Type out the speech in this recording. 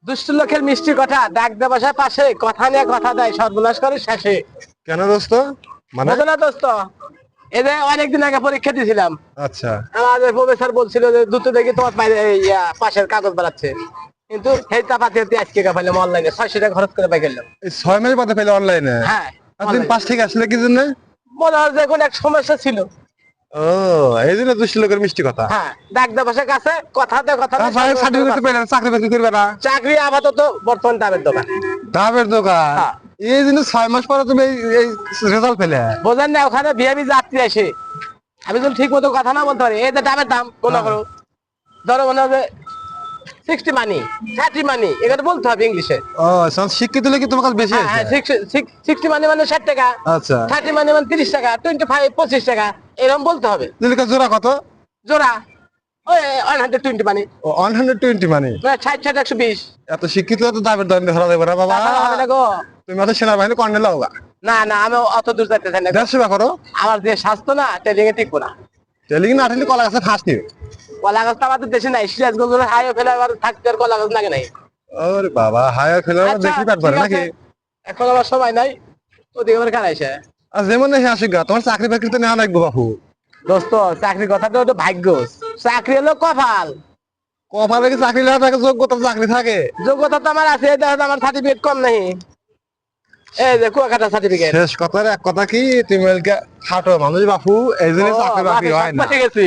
দুষ্ট লোকের মিষ্টি কথা ডাক দে বাসার পাশে কথা নিয়ে কথা দেয় সর্বনাশ করে শেষে। কেন দোস্ত? মানে বুঝো না দোস্ত, এদের অনেকদিন আগে পরীক্ষা দিয়েছিলাম। আচ্ছা, আমাদের প্রফেসর বলছিল যে দ্রুত দেখি তোমার পাশের কাগজ বাড়াচ্ছে, কিন্তু সেই চাপাতি আজকে পাইলাম অনলাইনে 600 টাকা খরচ করে পাই গেলাম। এই 6 মাস বাদে পেলে অনলাইনে? হ্যাঁ, আর তুমি পাশ থেকে আসলে কি জন্য? মনে হয় যে কোনো এক সমস্যা ছিল। ও, এই জন্য দুষ্ট লোকের মিষ্টি কথা। হ্যাঁ, ডাক দে বাসার কাছে কথাতে কথা সার্টিফিকেট পেলেন, চাকরি বাকরি করবে না? চাকরি আপাতত বর্তমান ডাবের দোকান। ডাবের দোকান? হ্যাঁ। এই জন্য 6 মাস পরে তুমি এই রেজাল্ট পেলে? বোঝেন না, ওখানে ভিআইপি যাত্রী আসে, আমি যদি ঠিক মতো কথা না বলতে পারি, এই যে ডাবের দাম মনে করো, ধরো মনে হবে 60 মানি 30 মানি, এখানে বলতে হবে ইংলিশে। ও, শিক্ষিত লোক তোমার কাছে বেশি হ্যাঁ, আছে? 60 মানি মানে 60 টাকা, আচ্ছা, 30 মানি মানে 30 টাকা, 25 25 টাকা, এরকম বলতে হবে। দিলিকা জোড়া কত? জোড়া ওই 120 মানি, ও, 120 মানে? 60 60 120। এত শিক্ষিত তো ডাবের দোকান ধরা দেবে না বাবা। তাছাড়া হবে না গো। তুমি হয়তো সেনাবাহিনী কর্নেল হওয়া। না না, আমি অত দূর যেতে চাই না গো। দেশ সেবা করো? আমার যে স্বাস্থ্য না ট্রেনিং এ টিকবো না। টেলিং না ঠেলি কলা গাছে ফাঁস নিও। কলা গাছ তো আমাদের দেশে নাই, সিরাজগঞ্জ হাইও ফেলে আবার থাকতে আর কলা গাছ লাগে নাই। ওরে বাবা, হায়ার ফেলে আচ্ছা, দেখি পারবে ঠিক নাকি? আছে। এখন আমার সময় নাই, ওদিকে আমার কারাইছে। আর যেমন হে আসি গা, তোমার চাকরি বাকরি তো নেওয়া লাগবে বাপু। দোস্ত, চাকরির কথাটা তো ভাগ্য, চাকরি হলো কপাল। কপালে কি চাকরি না থাকে, যোগ্যতা চাকরি থাকে? যোগ্যতা তো আমার আছে, দেখা যায় আমার সার্টিফিকেট কম নাই। এই যে কুয়াকাটা সার্টিফিকেট। শেষ কথার এক কথা কি, তুমি খাটো মানুষ বাপু, এই জন্য চাকরি বাকরি হয় না। গেছি।